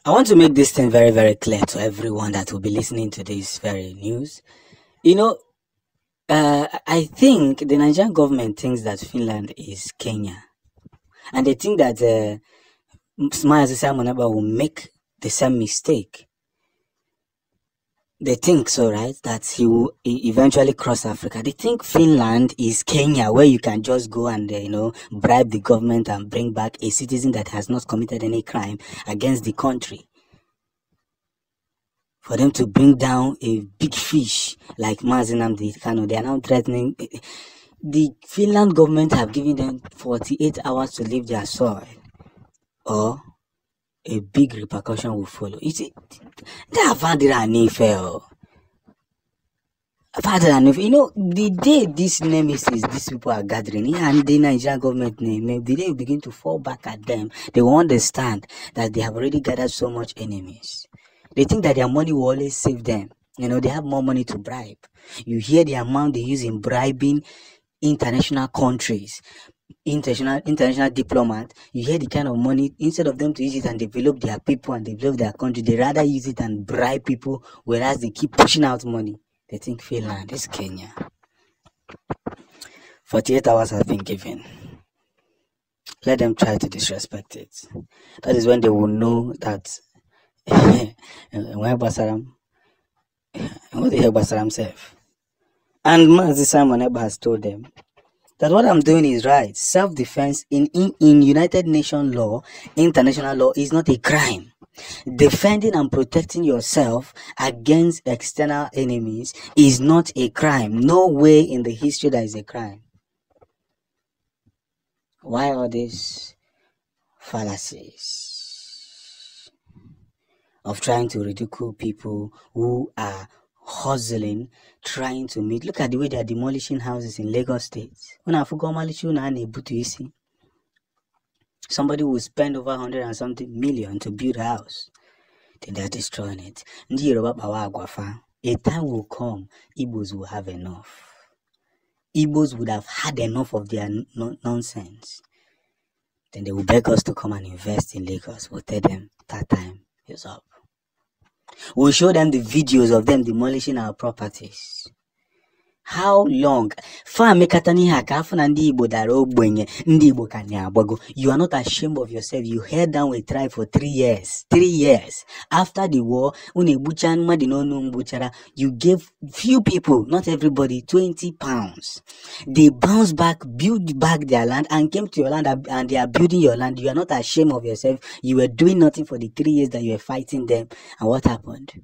I want to make this thing very, very clear to everyone that will be listening to this very news. You know, I think the Nigerian government thinks that Finland is Kenya. And they think that Mazi Simon Ekpa will make the same mistake. They think so, right? That he will eventually cross Africa. They think Finland is Kenya, where you can just go and, bribe the government and bring back a citizen that has not committed any crime against the country. For them to bring down a big fish like Ñlañd Kanu, they are now threatening. The Finland government have given them 48 hours to leave their soil, or a big repercussion will follow. You see, they have found it unfair. The day this nemesis, these people are gathering, and the Nigerian government name, the day you begin to fall back at them, they will understand that they have already gathered so much enemies. They think that their money will always save them. They have more money to bribe. You hear the amount they use in bribing international countries, international diplomat. You hear the kind of money, instead of them to use it and develop their people and develop their country, they rather use it and bribe people, whereas they keep pushing out money. They think Finland is Kenya. 48 hours have been given. Let them try to disrespect it. That is when they will know that what the hell Basaram self. And Mazi Simon Ekpa has told them that what I'm doing is right. Self-defense in United Nations law, international law, is not a crime. Defending and protecting yourself against external enemies is not a crime. No way in the history that is a crime. Why all these fallacies of trying to ridicule people who are hustling, trying to meet? Look at the way they are demolishing houses in Lagos State. Somebody will spend over 100 and something million to build a house. Then they are destroying it. A time will come, Igbos will have enough. Igbos would have had enough of their nonsense. Then they will beg us to come and invest in Lagos. We'll tell them that time is up. We'll show them the videos of them demolishing our properties. How long? You are not ashamed of yourself. You held down a tribe for 3 years. 3 years. After the war, you gave few people, not everybody, 20 pounds. They bounced back, built back their land, and came to your land, and they are building your land. You are not ashamed of yourself. You were doing nothing for the 3 years that you were fighting them. And what happened?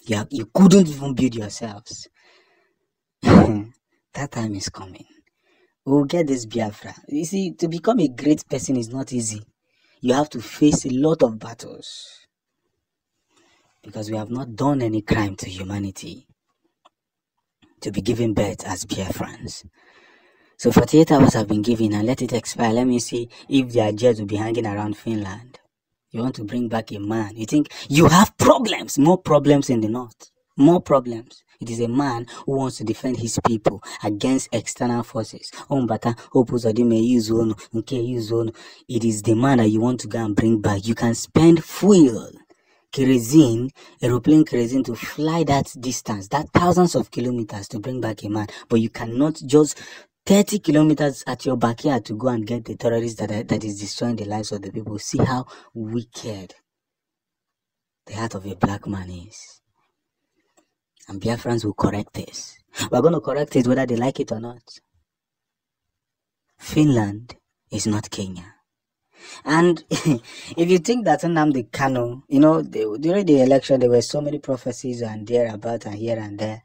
You couldn't even build yourselves. That time is coming. We'll get this Biafra. You see, to become a great person is not easy. You have to face a lot of battles, because we have not done any crime to humanity to be given birth as Biafrans. So 48 hours have been given, and let it expire. Let me see if their jets will be hanging around Finland. You want to bring back a man. You think you have problems, more problems in the north, more problems. It is a man who wants to defend his people against external forces. It is the man that you want to go and bring back. You can spend fuel, kerosene, aeroplane kerosene, to fly that distance, that thousands of kilometers, to bring back a man. But you cannot just 30 kilometers at your backyard to go and get the terrorists that is destroying the lives of the people. See how wicked the heart of a black man is. And Biafrans will correct this. We're going to correct it whether they like it or not. Finland is not Kenya. And if you think that Ñlañd Kanu, during the election, there were so many prophecies and thereabout and here and there.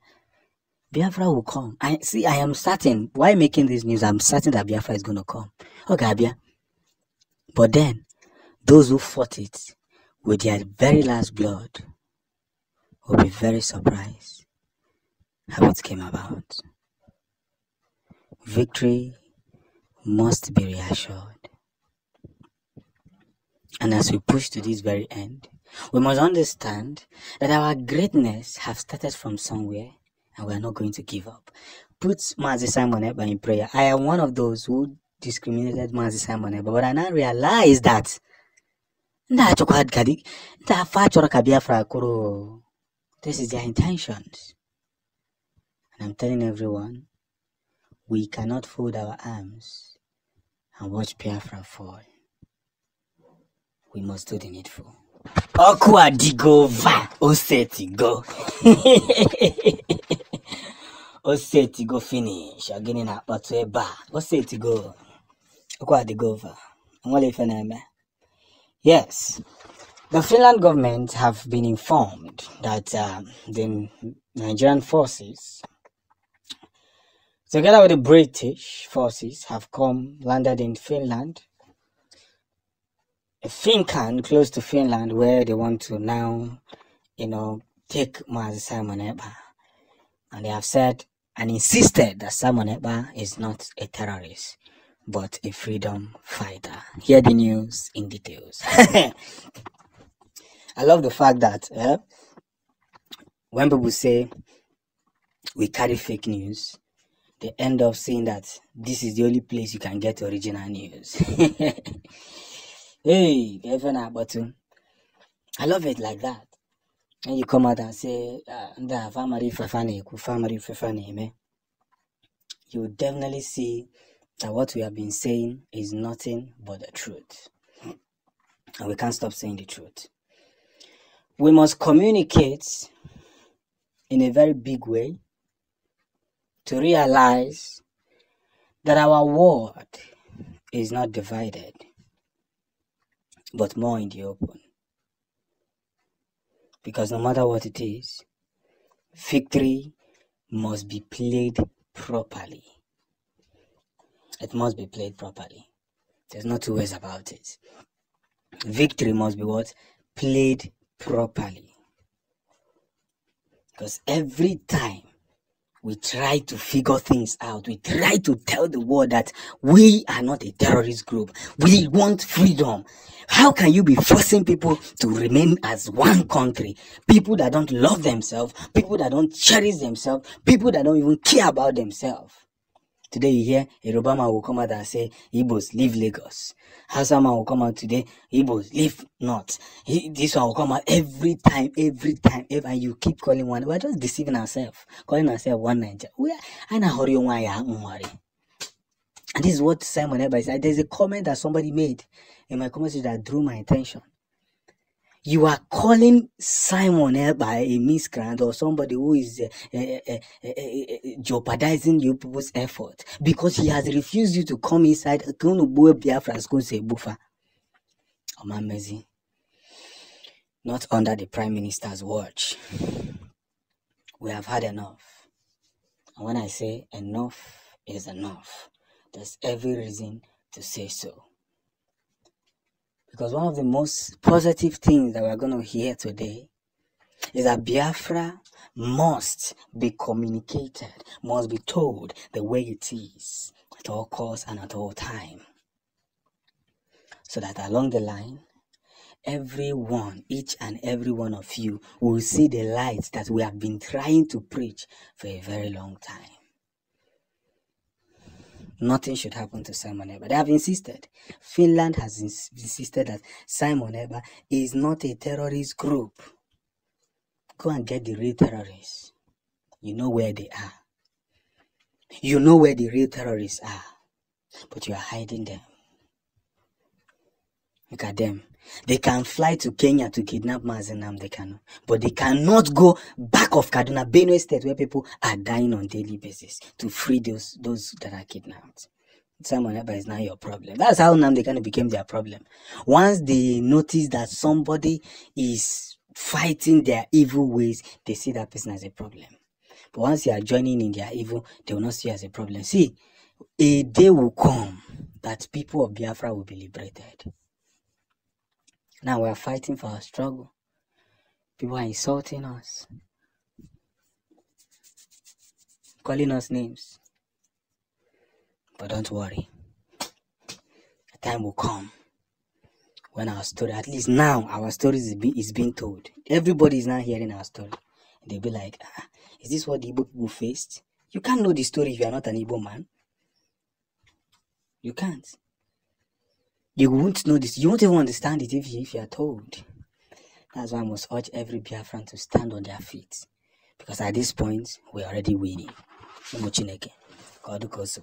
Biafra will come. I am certain. Why making this news? I'm certain that Biafra is going to come. Okay, Abia. But then, those who fought it with their very last blood will be very surprised how it came about. Victory must be reassured. And as we push to this very end, we must understand that our greatness has started from somewhere, and we are not going to give up. Put Mazi Simon Ekpa in prayer. I am one of those who discriminated Mazi Simon Ekpa, but I now realize that This is their intentions. And I'm telling everyone, we cannot fold our arms and watch Biafra fall. We must do the needful. Okwadigova Osetigo. Osetigo finish. Again in a Patueba. Osetigo. Okwadigova. Yes. The Finland government have been informed that the Nigerian forces, together with the British forces, have landed in Finland. Finland, close to Finland, where they want to now, take Mazi Simon Ekpa. And they have said and insisted that Simon Ekpa is not a terrorist, but a freedom fighter. Hear the news in details. I love the fact that when people say we carry fake news, they end up saying that this is the only place you can get original news. Hey, I love it like that. And you come out and say, you will definitely see that what we have been saying is nothing but the truth. And we can't stop saying the truth. We must communicate in a very big way to realize that our world is not divided, but more in the open. Because no matter what it is, victory must be played properly. It must be played properly. There's no two ways about it. Victory must be what? Played properly. Because every time we try to figure things out, we try to tell the world that we are not a terrorist group. We want freedom. How can you be forcing people to remain as one country? People that don't love themselves, people that don't cherish themselves, people that don't even care about themselves. Today you hear a Yoruba man will come out and say, Igbos, leave Lagos. Hausa man will come out today, Igbos, leave North. This one will come out every time, and you keep calling one. We're just deceiving ourselves, calling ourselves one Nigeria. And this is what Simon Ekpa said. There's a comment that somebody made in my comment that drew my attention. You are calling Simon Ekpa a miscreant or somebody who is jeopardizing your people's effort because he has refused you to come inside. Not under the Prime Minister's watch. We have had enough. And when I say enough is enough, there's every reason to say so. Because one of the most positive things that we're going to hear today is that Biafra must be communicated, must be told the way it is, at all costs and at all time. So that along the line, everyone, each and every one of you will see the light that we have been trying to preach for a very long time. Nothing should happen to Simon Ekpa. They have insisted. Finland has insisted that Simon Ekpa is not a terrorist group. Go and get the real terrorists. You know where they are. You know where the real terrorists are. But you are hiding them. Look at them. They can fly to Kenya to kidnap Mazi Nnamdi Kanu, but they cannot go back of Kaduna, Benue State, where people are dying on a daily basis to free those that are kidnapped. Simon Ekpa is not your problem. That's how Nnamdi Kanu became their problem. Once they notice that somebody is fighting their evil ways, they see that person as a problem. But once you are joining in their evil, they will not see you as a problem. See, a day will come that people of Biafra will be liberated. Now we are fighting for our struggle. People are insulting us, calling us names. But don't worry. A time will come when our story, at least now, our story is being told. Everybody is now hearing our story. They'll be like, is this what the Igbo people faced? You can't know the story if you are not an Igbo man. You can't. You won't know this. You won't even understand it if you are told. That's why I must urge every Biafran to stand on their feet. Because at this point, we're already winning. God goes to